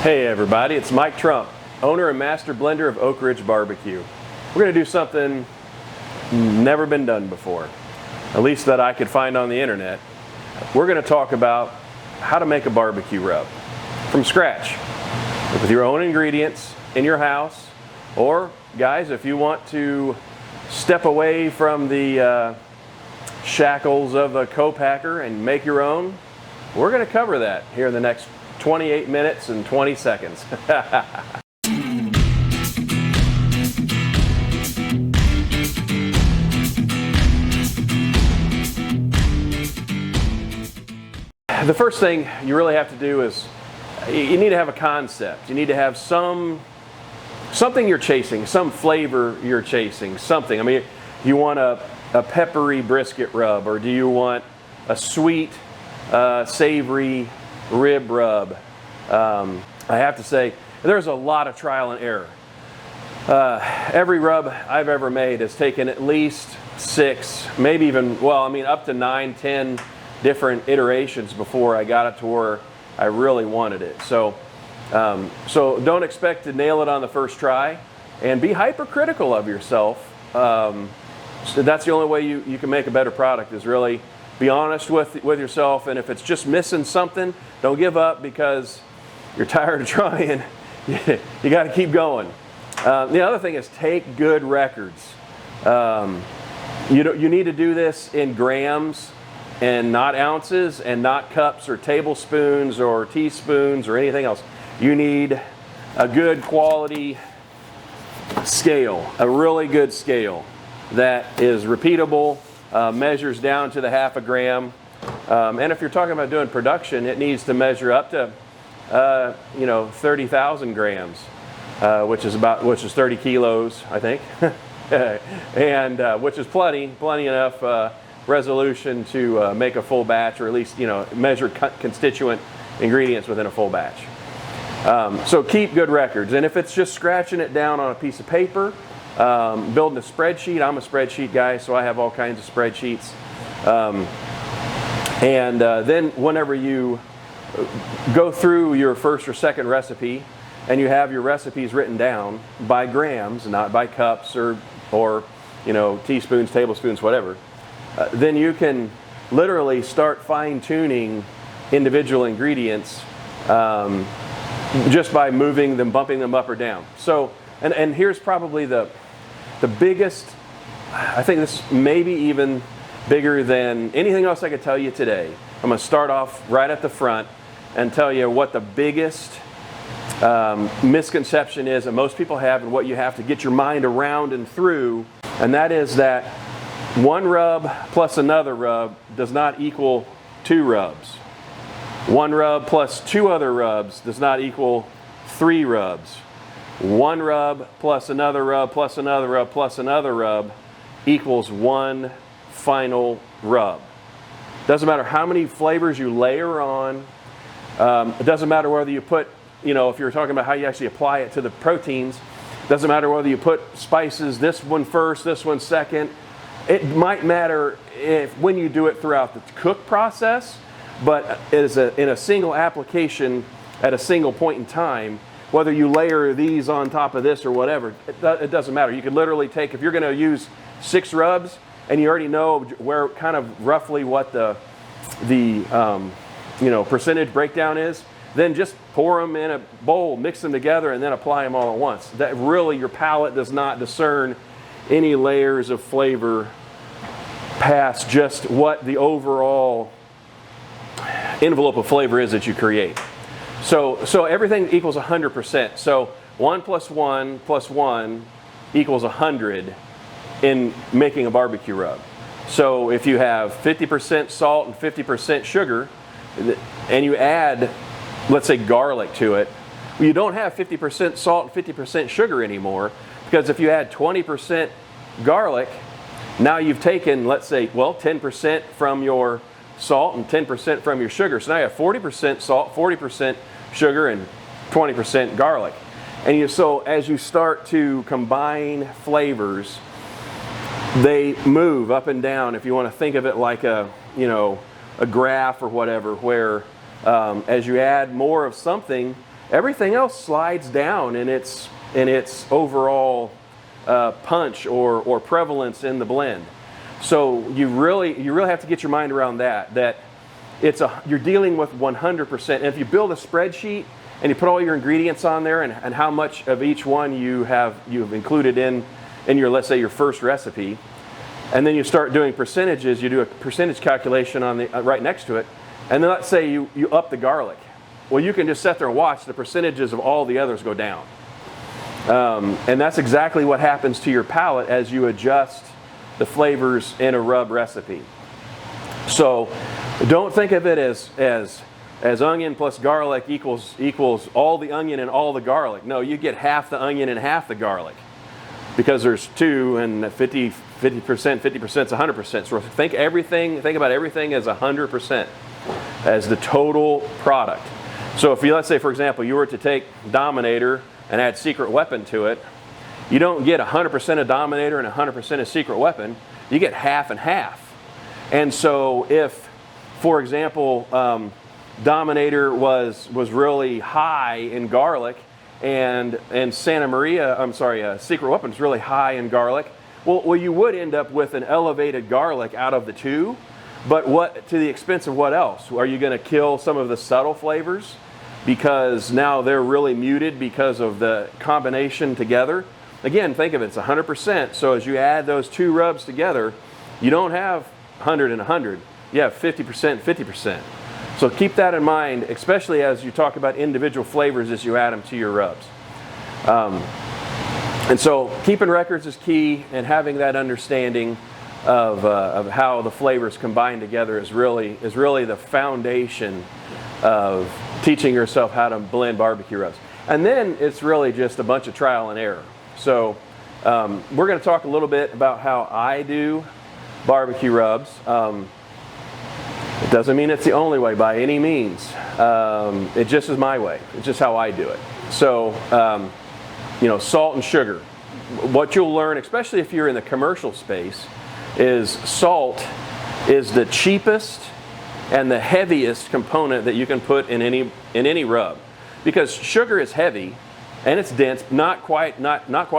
Hey everybody, it's Mike Trump, owner and master blender of Oak Ridge BBQ. We're going to do something never been done before, at least that I could find on the internet. We're going to talk about how to make a barbecue rub from scratch with your own ingredients in your house, or guys, if you want to step away from the shackles of a co-packer and make your own, we're going to cover that here in the next 28 minutes and 20 seconds. The first thing you really have to do is you need to have a concept. You need to have something you're chasing, some flavor you're chasing, something. I mean, you want a peppery brisket rub, or do you want a sweet, savory rib rub? I have to say, there's a lot of trial and error. Every rub I've ever made has taken at least 6, maybe even, well, I mean, up to 9, 10 different iterations before I got it to where I really wanted it. So don't expect to nail it on the first try, and be hypercritical of yourself. So that's the only way you can make a better product, is really be honest with yourself. And if it's just missing something, don't give up because you're tired of trying. You got to keep going. The other thing is take good records. You need to do this in grams and not ounces, and not cups or tablespoons or teaspoons or anything else. You need a good quality scale, a really good scale that is repeatable, measures down to the half a gram. And if you're talking about doing production, it needs to measure up to 30,000 grams, which is 30 kilos, I think, and which is plenty enough resolution to make a full batch, or at least measure constituent ingredients within a full batch. So keep good records, and if it's just scratching it down on a piece of paper, building a spreadsheet. I'm a spreadsheet guy, so I have all kinds of spreadsheets. Then whenever you go through your first or second recipe, and you have your recipes written down by grams, not by cups or teaspoons, tablespoons, whatever, then you can literally start fine-tuning individual ingredients just by moving them, bumping them up or down. So, and here's probably the biggest, I think this may be even bigger than anything else I could tell you today. I'm going to start off right at the front and tell you what the biggest misconception is that most people have, and what you have to get your mind around and through, and that is that one rub plus another rub does not equal 2 rubs. One rub plus 2 other rubs does not equal 3 rubs. One rub plus another rub plus another rub plus another rub equals one final rub. Doesn't matter how many flavors you layer on. It doesn't matter whether you put, if you're talking about how you actually apply it to the proteins, doesn't matter whether you put spices, this one first, this one second. It might matter when you do it throughout the cook process, but in a single application at a single point in time, whether you layer these on top of this or whatever, it doesn't matter. You could literally take, if you're going to use 6 rubs and you already know where kind of roughly what the percentage breakdown is, then just pour them in a bowl, mix them together, and then apply them all at once. That really, your palate does not discern any layers of flavor past just what the overall envelope of flavor is that you create. So everything equals 100%. So 1 plus 1 plus 1 equals 100 in making a barbecue rub. So if you have 50% salt and 50% sugar, and you add, let's say, garlic to it, well, you don't have 50% salt and 50% sugar anymore, because if you add 20% garlic, now you've taken, let's say, 10% from your salt and 10% from your sugar. So now you have 40% salt, 40% sugar, and 20% garlic. And so as you start to combine flavors, they move up and down. If you want to think of it like a graph or whatever, where as you add more of something, everything else slides down in its overall punch or prevalence in the blend. So you really have to get your mind around that you're dealing with 100%. And if you build a spreadsheet and you put all your ingredients on there and how much of each one you've included in your, let's say, your first recipe, and then you start doing percentages, you do a percentage calculation on the right next to it, and then let's say you up the garlic. Well, you can just sit there and watch the percentages of all the others go down. And that's exactly what happens to your palate as you adjust the flavors in a rub recipe. So don't think of it as onion plus garlic equals all the onion and all the garlic. No, you get half the onion and half the garlic, because there's 2 and 50%, 50% is 100%. So think about everything as 100%, as the total product. So if you, let's say, for example, you were to take Dominator and add Secret Weapon to it, you don't get 100% of Dominator and 100% of Secret Weapon. You get half and half. And so if, for example, Dominator was really high in garlic, and Secret Weapon is really high in garlic, well, you would end up with an elevated garlic out of the two. But what, to the expense of what else? Are you going to kill some of the subtle flavors because now they're really muted because of the combination together? Again, think of it, it's 100%. So as you add those two rubs together, you don't have 100 and 100. You have 50%, 50%. So keep that in mind, especially as you talk about individual flavors as you add them to your rubs. And so keeping records is key, and having that understanding of how the flavors combine together is really the foundation of teaching yourself how to blend barbecue rubs. And then it's really just a bunch of trial and error. So we're going to talk a little bit about how I do barbecue rubs. It doesn't mean it's the only way by any means. It just is my way. It's just how I do it. So, salt and sugar. What you'll learn, especially if you're in the commercial space, is salt is the cheapest and the heaviest component that you can put in any rub, because sugar is heavy and it's dense, not quite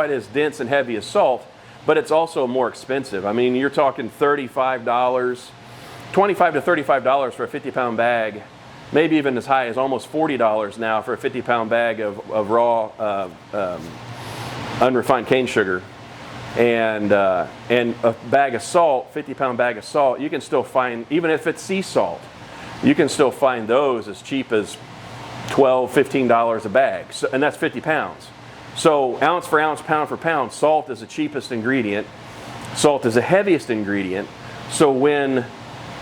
as dense and heavy as salt, but it's also more expensive. I mean, you're talking $25, $25 to $35 for a 50-pound bag, maybe even as high as almost $40 now for a 50-pound bag of raw unrefined cane sugar. And a bag of salt, 50-pound bag of salt, you can still find, even if it's sea salt, you can still find those as cheap as $12, $15 a bag, and that's 50 pounds. So ounce for ounce, pound for pound, salt is the cheapest ingredient. Salt is the heaviest ingredient. So when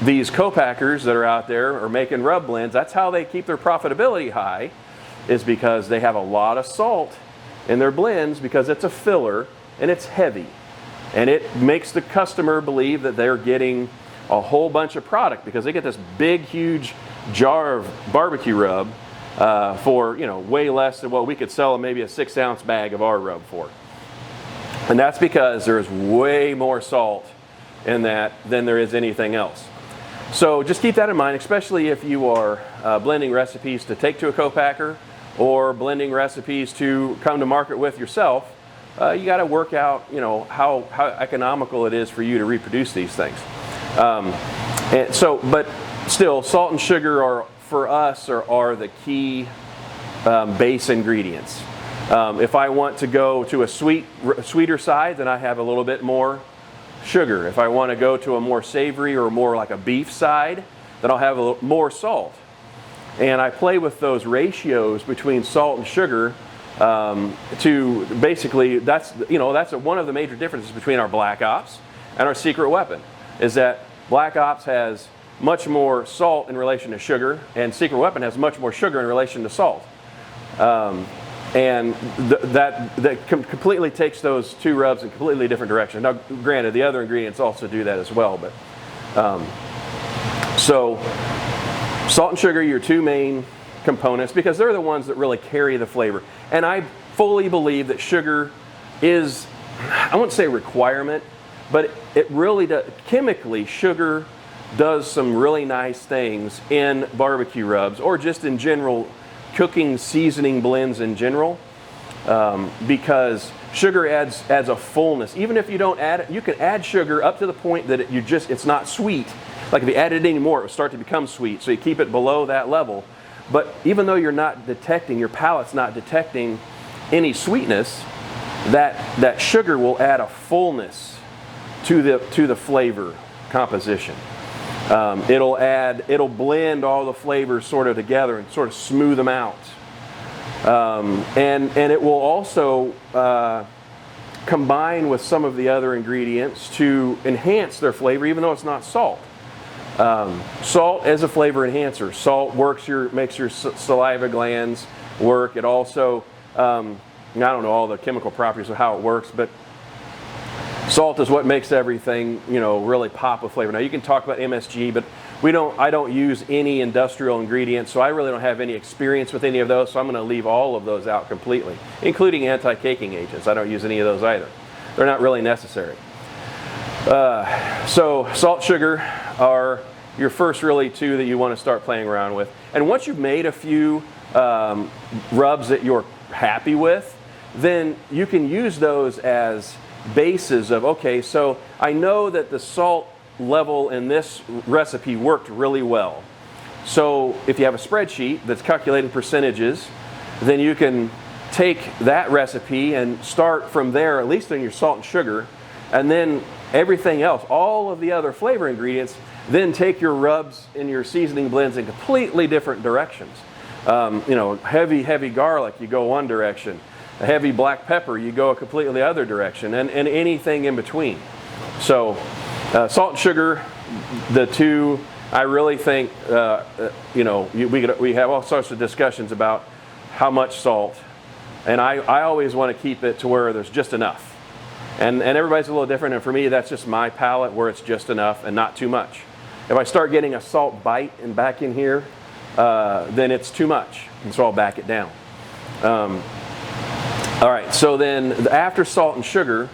these co-packers that are out there are making rub blends, that's how they keep their profitability high, is because they have a lot of salt in their blends, because it's a filler and it's heavy. And it makes the customer believe that they're getting a whole bunch of product, because they get this big, huge jar of barbecue rub for way less than what we could sell maybe a 6-ounce bag of our rub for. And that's because there's way more salt in that than there is anything else. So just keep that in mind, especially if you are blending recipes to take to a co-packer or blending recipes to come to market with yourself. You got to work out, how economical it is for you to reproduce these things. But still, salt and sugar are the key base ingredients. If I want to go to a sweeter side, then I have a little bit more sugar. If I want to go to a more savory or more like a beef side, then I'll have a little more salt. And I play with those ratios between salt and sugar to basically, that's one of the major differences between our Black Ops and our Secret Weapon, is that Black Ops has much more salt in relation to sugar, and Secret Weapon has much more sugar in relation to salt. And that completely takes those two rubs in completely different directions. Now, granted, the other ingredients also do that as well, but so salt and sugar are your two main components, because they're the ones that really carry the flavor. And I fully believe that sugar is, I wouldn't say a requirement, but it really does. Chemically, sugar does some really nice things in barbecue rubs, or just in general cooking seasoning blends in general, because sugar adds a fullness. Even if you don't add it, you can add sugar up to the point that it's not sweet. Like if you added it anymore, it would start to become sweet. So you keep it below that level. But even though you're not detecting, your palate's not detecting any sweetness, that sugar will add a fullness to the flavor composition. It'll blend all the flavors sort of together and sort of smooth them out. And it will also combine with some of the other ingredients to enhance their flavor, even though it's not salt. Salt is a flavor enhancer. Salt makes your saliva glands work. It also, I don't know all the chemical properties of how it works, but salt is what makes everything, really pop with flavor. Now you can talk about MSG, but I don't use any industrial ingredients, so I really don't have any experience with any of those, so I'm going to leave all of those out completely, including anti-caking agents. I don't use any of those either. They're not really necessary. So salt, sugar are your first really two that you want to start playing around with. And once you've made a few rubs that you're happy with, then you can use those as bases of, okay, so I know that the salt level in this recipe worked really well. So if you have a spreadsheet that's calculating percentages, then you can take that recipe and start from there, at least on your salt and sugar, and then everything else, all of the other flavor ingredients, then take your rubs and your seasoning blends in completely different directions. Heavy garlic, you go one direction. A heavy black pepper, you go a completely other direction, and anything in between. So salt and sugar, the two, I really think, we have all sorts of discussions about how much salt, and I always want to keep it to where there's just enough. And everybody's a little different, and for me, that's just my palate, where it's just enough and not too much. If I start getting a salt bite and back in here, then it's too much, and so I'll back it down. All right, so then after salt and sugar,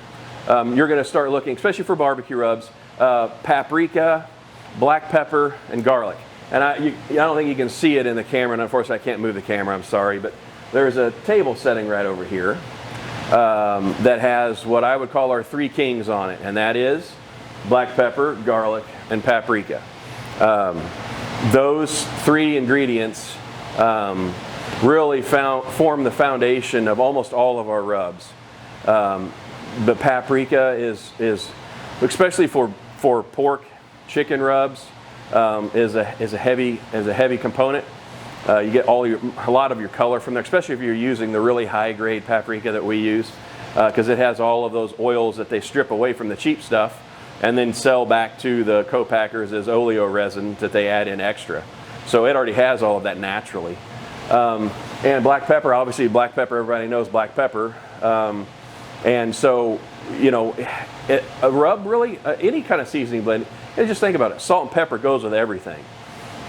you're going to start looking, especially for barbecue rubs, paprika, black pepper, and garlic. And I don't think you can see it in the camera, and unfortunately I can't move the camera, I'm sorry, but there's a table setting right over here that has what I would call our three kings on it, and that is black pepper, garlic, and paprika. Those three ingredients really form the foundation of almost all of our rubs. The paprika is especially for pork, chicken rubs, is a heavy component. You get a lot of your color from there, especially if you're using the really high grade paprika that we use, because it has all of those oils that they strip away from the cheap stuff and then sell back to the co-packers as oleo resin that they add in extra. So it already has all of that naturally. And black pepper, obviously black pepper, everybody knows black pepper. And so, a rub really, any kind of seasoning blend, and just think about it, salt and pepper goes with everything.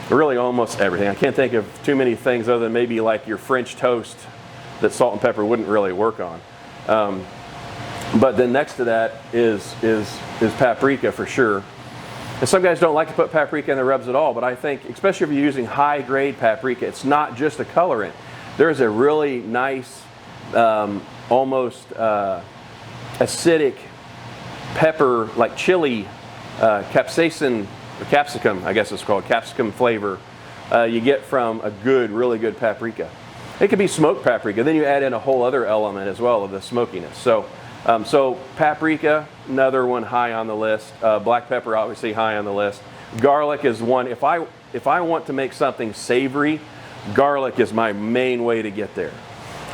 Really almost everything. I can't think of too many things other than maybe like your French toast that salt and pepper wouldn't really work on. But then next to that is paprika for sure. And some guys don't like to put paprika in their rubs at all, but I think, especially if you're using high grade paprika, it's not just a colorant. There's a really nice, almost acidic pepper, like chili, capsaicin, or capsicum, I guess it's called, capsicum flavor you get from a really good paprika. It could be smoked paprika. Then you add in a whole other element as well of the smokiness. So paprika, another one high on the list. Black pepper, obviously high on the list. Garlic is one. If I want to make something savory, garlic is my main way to get there.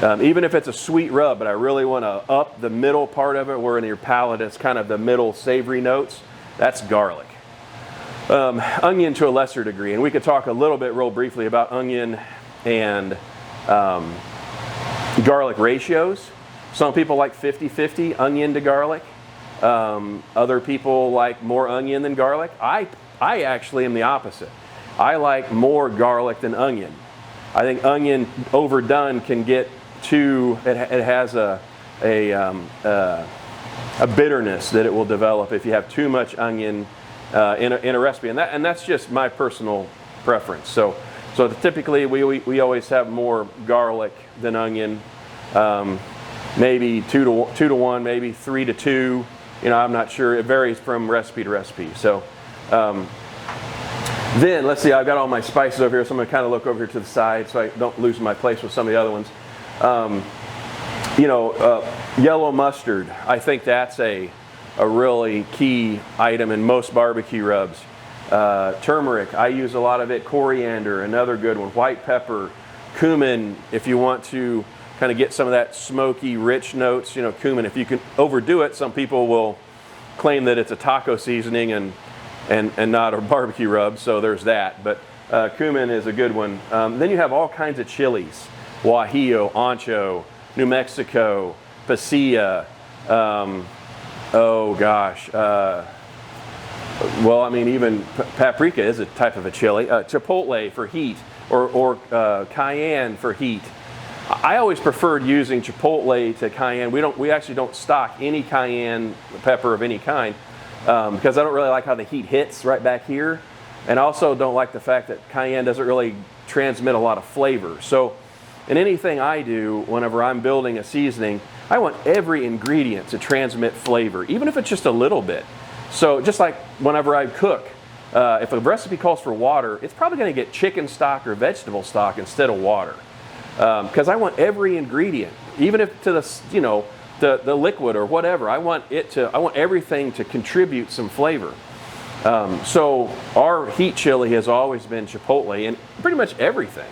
Even if it's a sweet rub, but I really want to up the middle part of it, where in your palate it's kind of the middle savory notes, that's garlic. Onion to a lesser degree, and we could talk a little bit real briefly about onion and garlic ratios. Some people like 50-50 onion to garlic. Other people like more onion than garlic. I actually am the opposite. I like more garlic than onion. I think onion overdone can get too, it has a bitterness that it will develop if you have too much onion in a recipe, and that's just my personal preference. So So typically we always have more garlic than onion. Maybe 2 to 1, maybe 3 to 2. I'm not sure. It varies from recipe to recipe. So then let's see. I've got all my spices over here, so I'm going to kind of look over here to the side so I don't lose my place with some of the other ones. Yellow mustard. I think that's a really key item in most barbecue rubs. Turmeric, I use a lot of it. Coriander, another good one. White pepper, cumin, if you want to kind of get some of that smoky, rich notes. Cumin, if you can overdo it, some people will claim that it's a taco seasoning and not a barbecue rub, so there's that. But cumin is a good one. Then you have all kinds of chilies. Guajillo, ancho, New Mexico, pasilla, even paprika is a type of a chili. Chipotle for heat, or cayenne for heat. I always preferred using chipotle to cayenne. We actually don't stock any cayenne pepper of any kind because I don't really like how the heat hits right back here, and I also don't like the fact that cayenne doesn't really transmit a lot of flavor. So in anything I do, whenever I'm building a seasoning, I want every ingredient to transmit flavor, even if it's just a little bit. So just like whenever I cook, if a recipe calls for water, it's probably going to get chicken stock or vegetable stock instead of water, because I want every ingredient, even if to the liquid or whatever. I want everything to contribute some flavor. So our heat chili has always been chipotle in pretty much everything.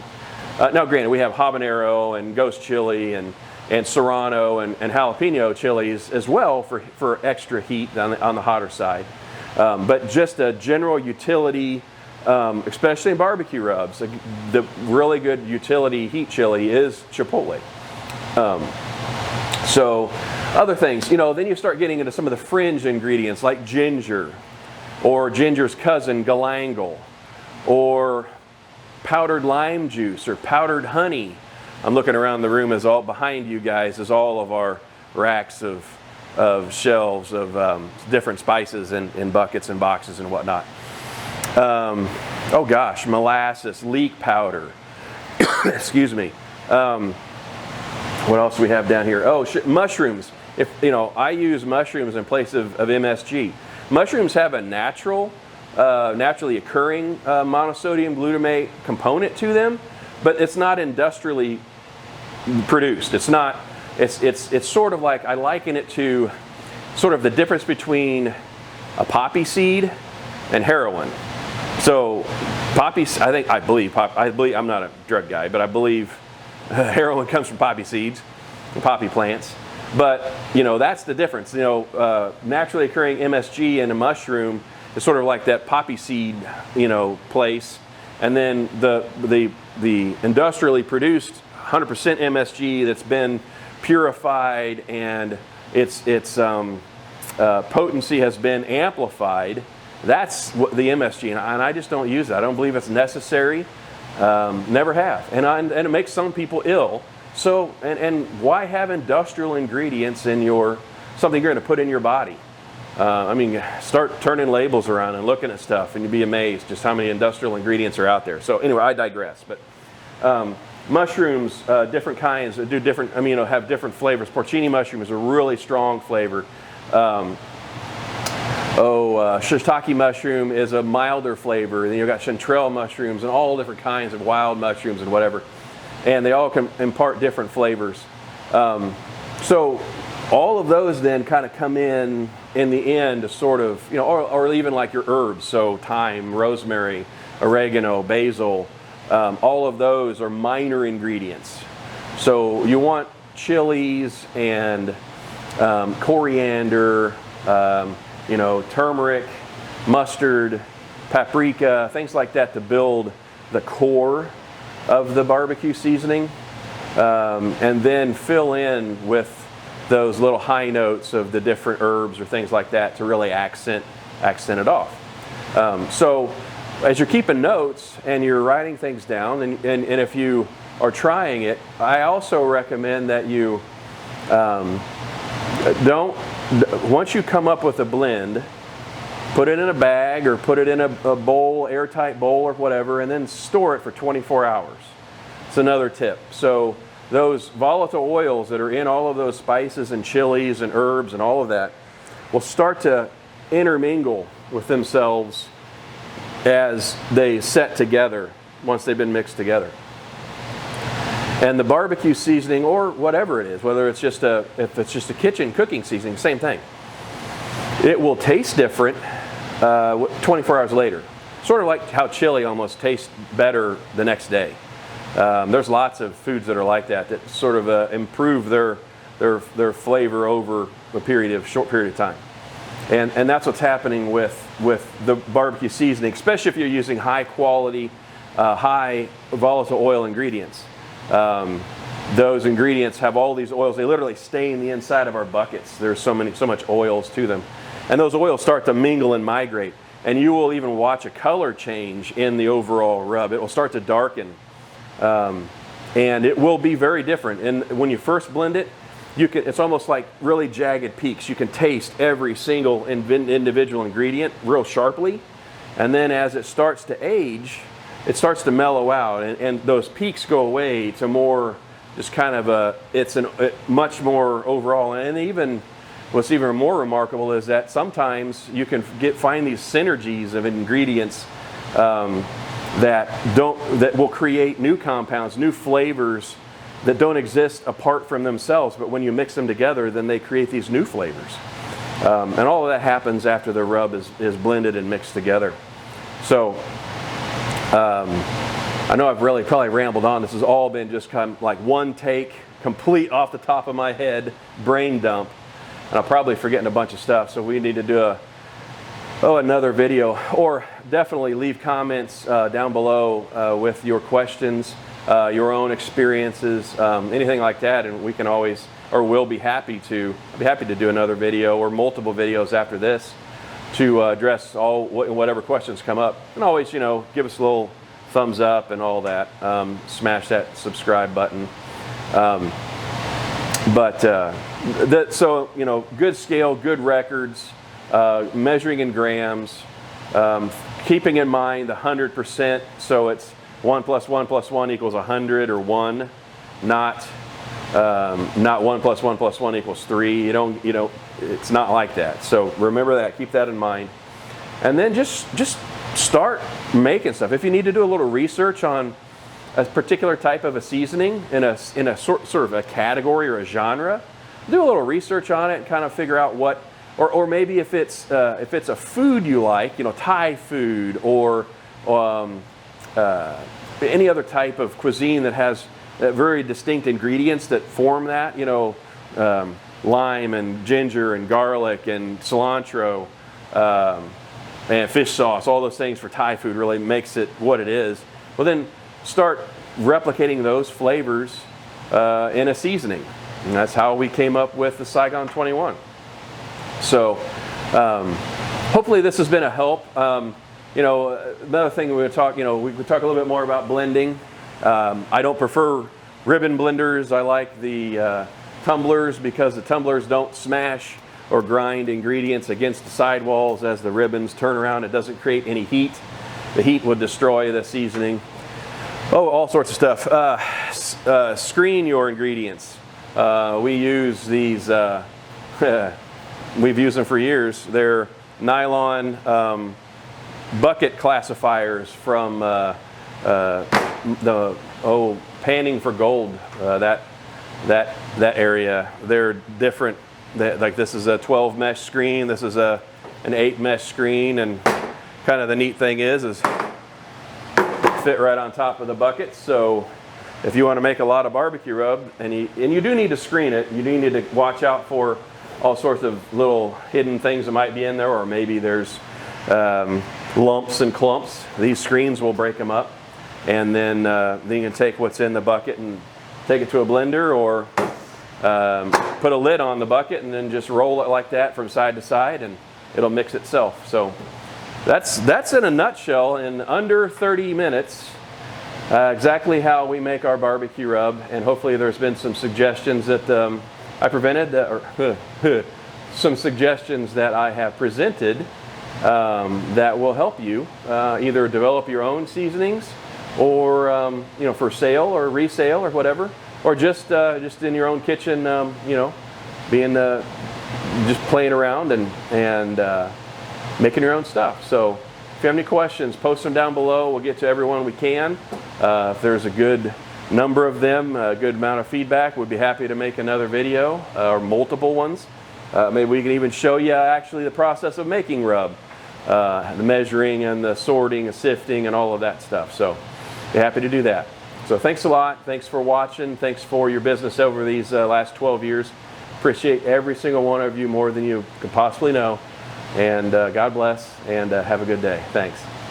Now, granted, we have habanero and ghost chili and serrano and jalapeno chilies as well for extra heat on the hotter side. But just a general utility, especially in barbecue rubs, the really good utility heat chili is chipotle. So other things, then you start getting into some of the fringe ingredients like ginger, or ginger's cousin, galangal, or powdered lime juice or powdered honey. I'm looking around the room as all behind you guys is all of our racks of shelves of different spices in buckets and boxes and whatnot. Molasses, leek powder. Excuse me. What else do we have down here? Mushrooms. I use mushrooms in place of MSG. Mushrooms have a naturally occurring monosodium glutamate component to them, but it's not industrially produced. It's not. It's sort of like, I liken it to sort of the difference between a poppy seed and heroin. So I believe I'm not a drug guy, but I believe heroin comes from poppy seeds, poppy plants. But that's the difference. Naturally occurring MSG in a mushroom is sort of like that poppy seed, place, and then the industrially produced 100% MSG that's been purified and its potency has been amplified. That's what the MSG, and I just don't use it. I don't believe it's necessary. Never have, and it makes some people ill. So, and why have industrial ingredients in something you're going to put in your body? Start turning labels around and looking at stuff, and you'd be amazed just how many industrial ingredients are out there. So anyway, I digress. But mushrooms, different kinds do different. Have different flavors. Porcini mushroom is a really strong flavor. Shiitake mushroom is a milder flavor. Then you've got chanterelle mushrooms and all different kinds of wild mushrooms and whatever. And they all can impart different flavors. So all of those then kind of come in the end to sort of, or even like your herbs. So thyme, rosemary, oregano, basil, all of those are minor ingredients. So you want chilies and coriander, turmeric, mustard, paprika, things like that to build the core of the barbecue seasoning, and then fill in with those little high notes of the different herbs or things like that to really accent it off. So as you're keeping notes and you're writing things down, and if you are trying it, I also recommend that you once you come up with a blend, put it in a bag or put it in a bowl, airtight bowl or whatever, and then store it for 24 hours. It's another tip. So those volatile oils that are in all of those spices and chilies and herbs and all of that will start to intermingle with themselves as they set together once they've been mixed together. And the barbecue seasoning, or whatever it is, whether it's just if it's just a kitchen cooking seasoning, same thing. It will taste different 24 hours later. Sort of like how chili almost tastes better the next day. There's lots of foods that are like that sort of improve their flavor over a short period of time. And that's what's happening with the barbecue seasoning, especially if you're using high quality, high volatile oil ingredients. Those ingredients have all these oils. They literally stain the inside of our buckets. There's so much oils to them. And those oils start to mingle and migrate. And you will even watch a color change in the overall rub. It will start to darken. And it will be very different. And when you first blend it, it's almost like really jagged peaks. You can taste every single individual ingredient real sharply. And then as it starts to age, it starts to mellow out. And those peaks go away to more just kind of much more overall. And even what's even more remarkable is that sometimes you can find these synergies of ingredients that will create new compounds, new flavors that don't exist apart from themselves, but when you mix them together, then they create these new flavors. And all of that happens after the rub is blended and mixed together. So I know I've really probably rambled on. This has all been just kind of like one take, complete off the top of my head, brain dump. And I'm probably forgetting a bunch of stuff, so we need to do another video, or definitely leave comments down below with your questions, your own experiences, anything like that, and we can always, or we'll be happy to do another video or multiple videos after this to address whatever questions come up. And always, give us a little thumbs up and all that. Smash that subscribe button. So good scale, good records, measuring in grams, keeping in mind the 100%. So it's 1 + 1 + 1 = 100 or 1, not 1 + 1 + 1 = 3. It's not like that. So remember that. Keep that in mind, and then just start making stuff. If you need to do a little research on a particular type of a seasoning in a sort of a category or a genre, do a little research on it and kind of figure out what, or maybe if it's a food you like, Thai food or any other type of cuisine that has very distinct ingredients that form that, lime and ginger and garlic and cilantro and fish sauce, all those things for Thai food really makes it what it is. Well, then start replicating those flavors in a seasoning. And that's how we came up with the Saigon 21. So hopefully this has been a help. Another thing we would talk, we could talk a little bit more about blending. I don't prefer ribbon blenders. I like the tumblers because the tumblers don't smash or grind ingredients against the sidewalls as the ribbons turn around. It doesn't create any heat. The heat would destroy the seasoning. Oh, all sorts of stuff. Screen your ingredients. We use these, we've used them for years. They're nylon bucket classifiers from Panning for Gold, that area. They're different. Like this is a 12 mesh screen. This is an 8 mesh screen, and kind of the neat thing is fit right on top of the bucket. So if you want to make a lot of barbecue rub, and you do need to screen it, you do need to watch out for all sorts of little hidden things that might be in there, or maybe there's lumps and clumps. These screens will break them up, and then you can take what's in the bucket and take it to a blender, or put a lid on the bucket and then just roll it like that from side to side, and it'll mix itself. So that's in a nutshell, in under 30 minutes, exactly how we make our barbecue rub. And hopefully there's been some suggestions that I prevented, or some suggestions that I have presented that will help you either develop your own seasonings, or you know, for sale or resale or whatever, or just in your own kitchen, you know, being just playing around and making your own stuff. So if you have any questions, post them down below. We'll get to everyone we can. If there's a good number of them, a good amount of feedback, we'd be happy to make another video or multiple ones. Maybe we can even show you actually the process of making rub, the measuring and the sorting and sifting and all of that stuff. So be happy to do that. So thanks a lot. Thanks for watching. Thanks for your business over these last 12 years. Appreciate every single one of you more than you could possibly know. And God bless, and have a good day. Thanks.